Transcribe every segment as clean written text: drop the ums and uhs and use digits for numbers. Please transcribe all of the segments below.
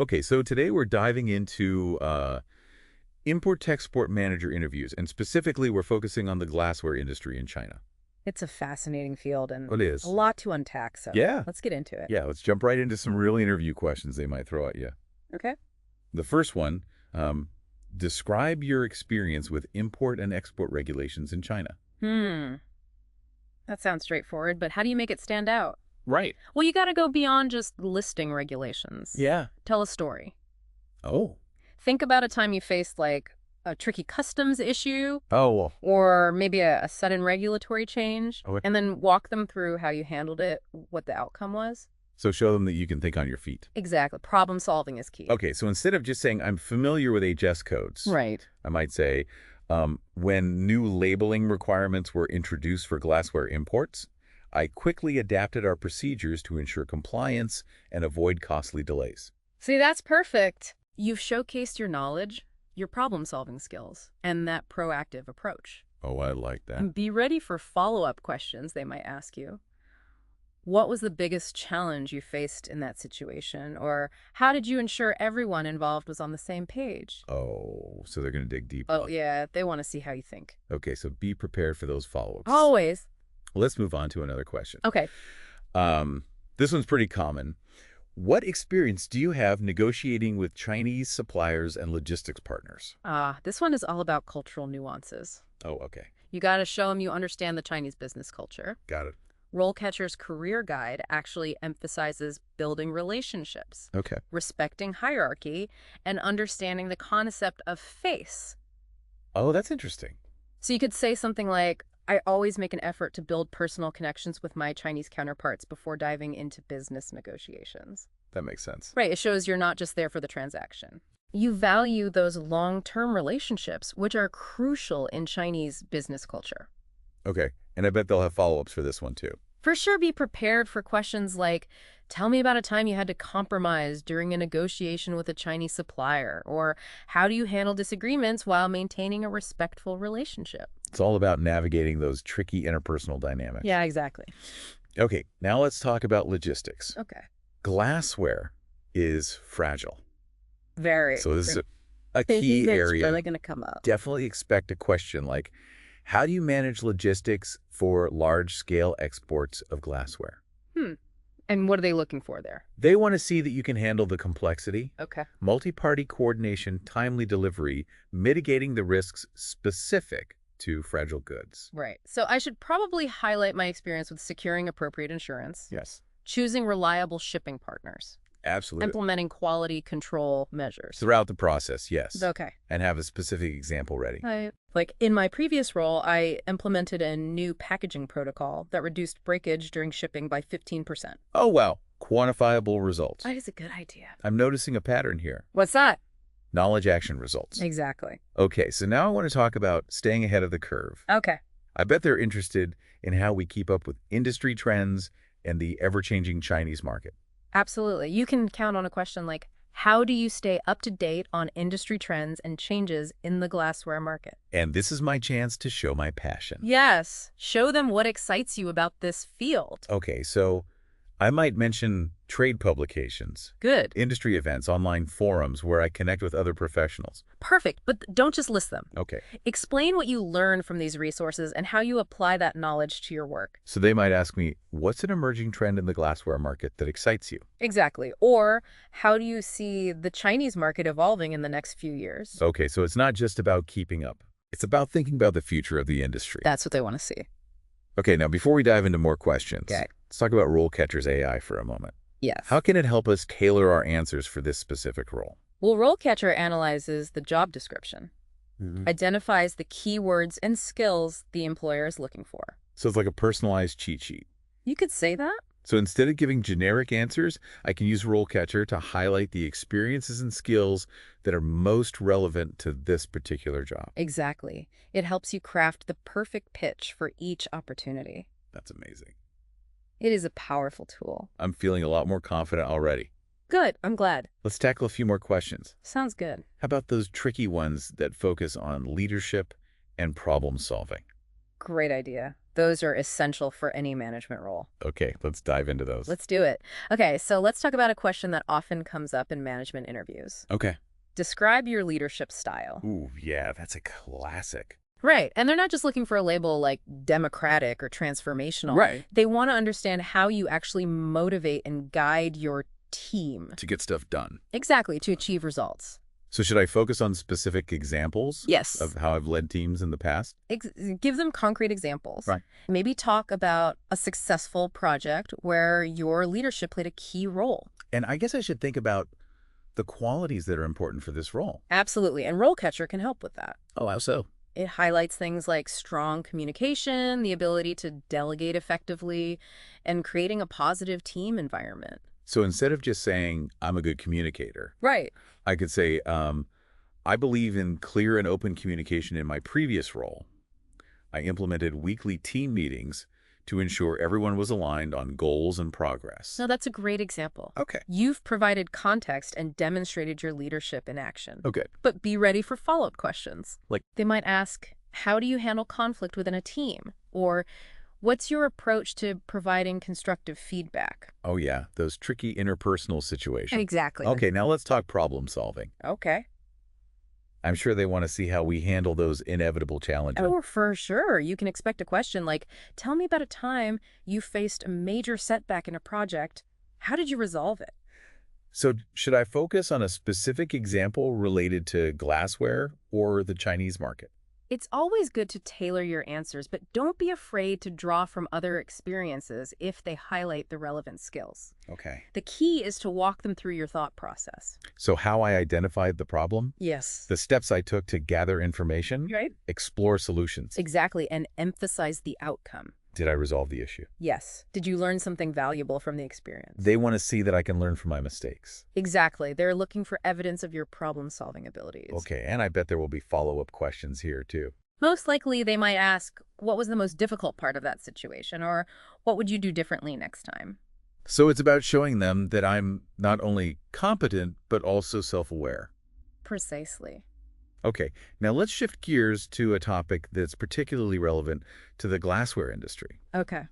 Okay, so today we're diving into import-export manager interviews, and specifically we're focusing on the glassware industry in China. It's a fascinating field and It a is. lot to unpack, so Yeah. let's get into it. Yeah, let's jump right into some real interview questions they might throw at you. Okay. The first one, describe your experience with import and export regulations in China. Hmm. That sounds straightforward, but how do you make it stand out? Right. Well, you got to go beyond just listing regulations. Yeah. Tell a story. Oh. Think about a time you faced, like, a tricky customs issue Oh, well. or maybe a sudden regulatory change, Okay. and then walk them through how you handled it, what the outcome was. So show them that you can think on your feet. Exactly. Problem solving is key. Okay, so instead of just saying, I'm familiar with HS codes, Right. I might say, when new labeling requirements were introduced for glassware imports, I quickly adapted our procedures to ensure compliance and avoid costly delays. See, that's perfect. You've showcased your knowledge, your problem-solving skills, and that proactive approach. Oh, I like that. And be ready for follow-up questions they might ask you. What was the biggest challenge you faced in that situation? Or how did you ensure everyone involved was on the same page? Oh, so they're going to dig deep. Oh, yeah, they want to see how you think. Okay, so be prepared for those follow-ups. Always. Let's move on to another question. Okay. This one's pretty common. What experience do you have negotiating with Chinese suppliers and logistics partners? This one is all about cultural nuances. Oh, okay. You got to show them you understand the Chinese business culture. Got it. RoleCatcher's Career Guide actually emphasizes building relationships, Okay. respecting hierarchy, and understanding the concept of face. Oh, that's interesting. So you could say something like, I always make an effort to build personal connections with my Chinese counterparts before diving into business negotiations. That makes sense. Right, it shows you're not just there for the transaction. You value those long-term relationships, which are crucial in Chinese business culture. Okay, and I bet they'll have follow-ups for this one, too. For sure, be prepared for questions like, tell me about a time you had to compromise during a negotiation with a Chinese supplier, or how do you handle disagreements while maintaining a respectful relationship? It's all about navigating those tricky interpersonal dynamics. Yeah, exactly. Okay, now let's talk about logistics. Okay. Glassware is fragile. Very. So this is a key area. really going to come up. Definitely expect a question like, how do you manage logistics for large-scale exports of glassware? And what are they looking for there? They want to see that you can handle the complexity, Okay. multi-party coordination, timely delivery, mitigating the risks specific to fragile goods. Right. So I should probably highlight my experience with securing appropriate insurance, Yes, choosing reliable shipping partners, absolutely. implementing quality control measures. Throughout the process, yes. Okay. And have a specific example ready. Like in my previous role, I implemented a new packaging protocol that reduced breakage during shipping by 15%. Oh, wow. Quantifiable results. That is a good idea. I'm noticing a pattern here. What's that? Knowledge action results. Exactly. Okay, so now I want to talk about staying ahead of the curve. Okay. I bet they're interested in how we keep up with industry trends and the ever-changing Chinese market. Absolutely. You can count on a question like, how do you stay up to date on industry trends and changes in the glassware market? And this is my chance to show my passion. Yes. Show them what excites you about this field. Okay, so I might mention trade publications, Good. industry events, online forums where I connect with other professionals. Perfect. But don't just list them. Okay, Explain what you learn from these resources and how you apply that knowledge to your work. so they might ask me, what's an emerging trend in the glassware market that excites you? Exactly. Or how do you see the Chinese market evolving in the next few years? Okay, so it's not just about keeping up. It's about thinking about the future of the industry. That's what they want to see. Okay, now before we dive into more questions, Okay. let's talk about RoleCatcher's AI for a moment. Yes. How can it help us tailor our answers for this specific role? Well, RoleCatcher analyzes the job description, identifies the keywords and skills the employer is looking for. So it's like a personalized cheat sheet. You could say that? So instead of giving generic answers, I can use RoleCatcher to highlight the experiences and skills that are most relevant to this particular job. Exactly. It helps you craft the perfect pitch for each opportunity. That's amazing. It is a powerful tool. I'm feeling a lot more confident already. Good. I'm glad. Let's tackle a few more questions. Sounds good. How about those tricky ones that focus on leadership and problem solving? Great idea. Those are essential for any management role. Okay, let's dive into those. Let's do it. Okay, so let's talk about a question that often comes up in management interviews. Okay. Describe your leadership style. Ooh, yeah, that's a classic. Right, and they're not just looking for a label like democratic or transformational. Right. They want to understand how you actually motivate and guide your team. To get stuff done. Exactly, to achieve results. So should I focus on specific examples Yes. of how I've led teams in the past? Give them concrete examples. Right. Maybe talk about a successful project where your leadership played a key role. And I guess I should think about the qualities that are important for this role. Absolutely, and RoleCatcher can help with that. Oh, how so? It highlights things like strong communication, the ability to delegate effectively, and creating a positive team environment. So instead of just saying, I'm a good communicator, Right. I could say, I believe in clear and open communication in my previous role. I implemented weekly team meetings to ensure everyone was aligned on goals and progress. No, that's a great example. Okay. You've provided context and demonstrated your leadership in action. Okay. But be ready for follow-up questions. Like? They might ask, how do you handle conflict within a team? Or what's your approach to providing constructive feedback? Oh, yeah, those tricky interpersonal situations. Exactly. Okay, now let's talk problem solving. Okay. I'm sure they want to see how we handle those inevitable challenges. Oh, for sure. You can expect a question like, tell me about a time you faced a major setback in a project. How did you resolve it? So should I focus on a specific example related to glassware or the Chinese market? It's always good to tailor your answers, but don't be afraid to draw from other experiences if they highlight the relevant skills. Okay. The key is to walk them through your thought process. So how I identified the problem, Yes. the steps I took to gather information, Right? explore solutions. Exactly, and emphasize the outcome. Did I resolve the issue? Yes. Did you learn something valuable from the experience? They want to see that I can learn from my mistakes. Exactly. They're looking for evidence of your problem-solving abilities. Okay, and I bet there will be follow-up questions here too. Most likely, they might ask, what was the most difficult part of that situation? Or what would you do differently next time? So it's about showing them that I'm not only competent, but also self-aware. Precisely. Okay, now let's shift gears to a topic that's particularly relevant to the glassware industry. Okay.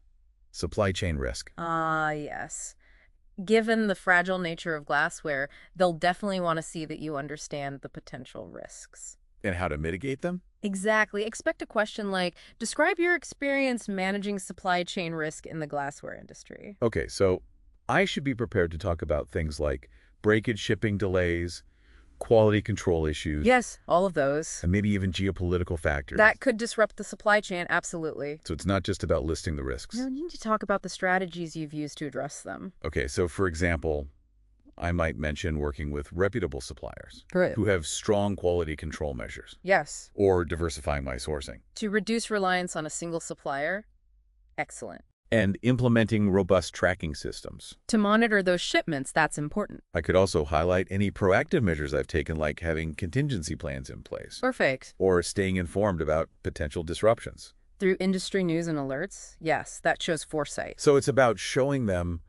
Supply chain risk. Yes. Given the fragile nature of glassware, they'll definitely want to see that you understand the potential risks. And how to mitigate them? Exactly. Expect a question like, describe your experience managing supply chain risk in the glassware industry. Okay, so I should be prepared to talk about things like breakage shipping delays, quality control issues, Yes, all of those. and maybe even geopolitical factors. That could disrupt the supply chain, absolutely. So it's not just about listing the risks. You need to talk about the strategies you've used to address them. Okay, so for example, I might mention working with reputable suppliers Good. who have strong quality control measures, Yes. or diversifying my sourcing, To reduce reliance on a single supplier, excellent. and implementing robust tracking systems. To monitor those shipments, that's important. I could also highlight any proactive measures I've taken, like having contingency plans in place, Perfect. or staying informed about potential disruptions. Through industry news and alerts, yes, that shows foresight. So it's about showing them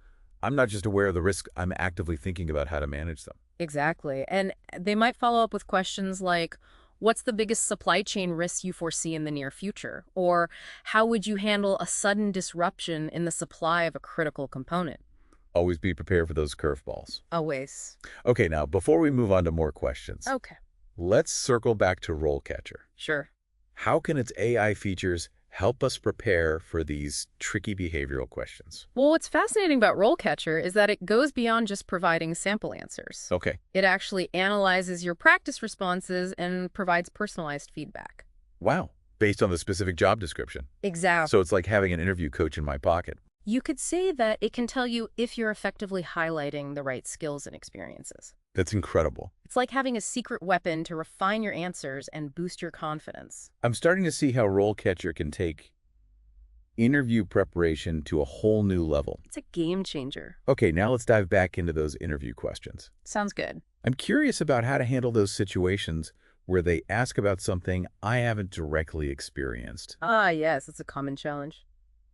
I'm not just aware of the risk, I'm actively thinking about how to manage them. Exactly. And they might follow up with questions like, what's the biggest supply chain risks you foresee in the near future? Or how would you handle a sudden disruption in the supply of a critical component? Always be prepared for those curveballs. Always. Okay, now, before we move on to more questions, Okay. let's circle back to RoleCatcher. Sure. How can its AI features help us prepare for these tricky behavioral questions? Well, what's fascinating about RoleCatcher is that it goes beyond just providing sample answers. Okay. It actually analyzes your practice responses and provides personalized feedback. Wow. Based on the specific job description. Exactly. So it's like having an interview coach in my pocket. You could say that it can tell you if you're effectively highlighting the right skills and experiences. That's incredible. It's like having a secret weapon to refine your answers and boost your confidence. I'm starting to see how RoleCatcher can take interview preparation to a whole new level. It's a game changer. Okay, now let's dive back into those interview questions. Sounds good. I'm curious about how to handle those situations where they ask about something I haven't directly experienced. Yes, it's a common challenge.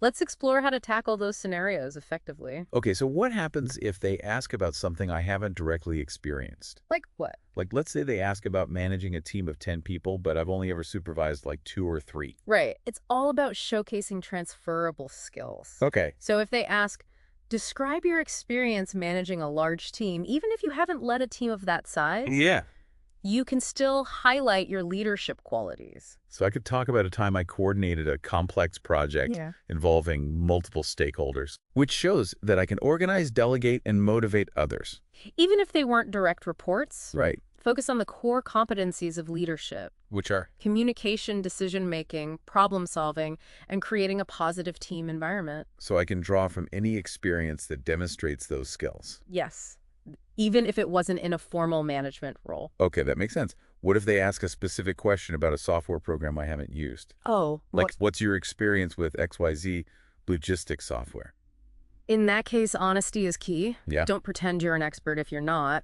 Let's explore how to tackle those scenarios effectively. Okay, so what happens if they ask about something I haven't directly experienced? Like what? Like, let's say they ask about managing a team of 10 people, but I've only ever supervised like 2 or 3. Right. It's all about showcasing transferable skills. Okay. So if they ask, describe your experience managing a large team, even if you haven't led a team of that size, Yeah. you can still highlight your leadership qualities. So I could talk about a time I coordinated a complex project Yeah. involving multiple stakeholders, which shows that I can organize, delegate, and motivate others. Even if they weren't direct reports, Right. focus on the core competencies of leadership: Which are? communication, decision-making, problem-solving, and creating a positive team environment. So I can draw from any experience that demonstrates those skills. Yes, even if it wasn't in a formal management role. Okay, that makes sense. What if they ask a specific question about a software program I haven't used? Oh, Like, what's your experience with XYZ logistics software? in that case, honesty is key. Yeah. Don't pretend you're an expert if you're not.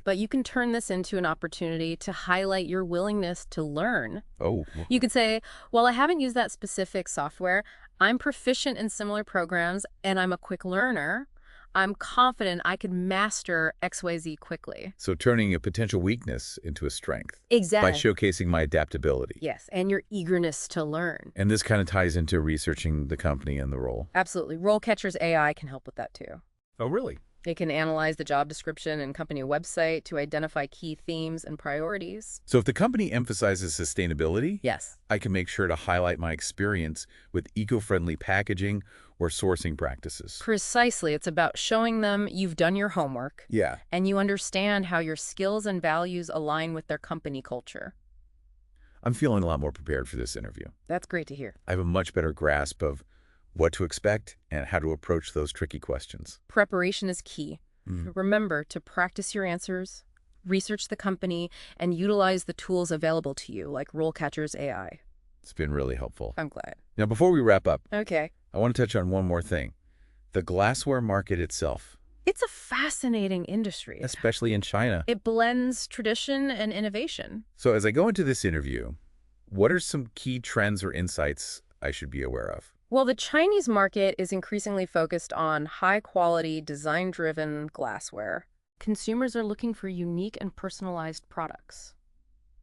But you can turn this into an opportunity to highlight your willingness to learn. Oh, You could say, while I haven't used that specific software, I'm proficient in similar programs and I'm a quick learner. I'm confident I could master XYZ quickly. so turning a potential weakness into a strength Exactly. by showcasing my adaptability. Yes, and your eagerness to learn. And this kind of ties into researching the company and the role. Absolutely. RoleCatcher's AI can help with that too. Oh, really? It can analyze the job description and company website to identify key themes and priorities. So if the company emphasizes sustainability, Yes. I can make sure to highlight my experience with eco-friendly packaging or sourcing practices. Precisely. It's about showing them you've done your homework Yeah. and you understand how your skills and values align with their company culture. I'm feeling a lot more prepared for this interview. That's great to hear. I have a much better grasp of what to expect and how to approach those tricky questions. Preparation is key. Mm. Remember to practice your answers, research the company, and utilize the tools available to you, like RoleCatcher's AI. It's been really helpful. I'm glad. Now, before we wrap up, Okay. I want to touch on one more thing. The glassware market itself, It's a fascinating industry. especially in China. It blends tradition and innovation. So as I go into this interview, what are some key trends or insights I should be aware of? Well, the Chinese market is increasingly focused on high-quality, design-driven glassware. Consumers are looking for unique and personalized products.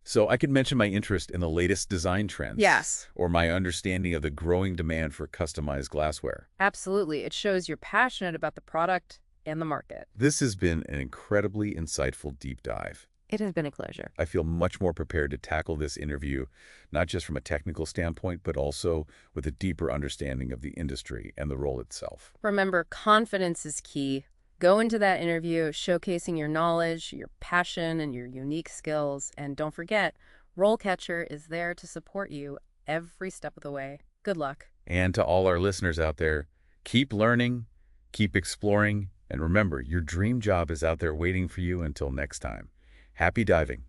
So I could mention my interest in the latest design trends. Yes. Or my understanding of the growing demand for customized glassware. Absolutely. It shows you're passionate about the product and the market. This has been an incredibly insightful deep dive. It has been a pleasure. I feel much more prepared to tackle this interview, not just from a technical standpoint, but also with a deeper understanding of the industry and the role itself. Remember, confidence is key. Go into that interview showcasing your knowledge, your passion, and your unique skills. And don't forget, RoleCatcher is there to support you every step of the way. Good luck. And to all our listeners out there, keep learning, keep exploring, and remember, your dream job is out there waiting for you until next time. Happy diving.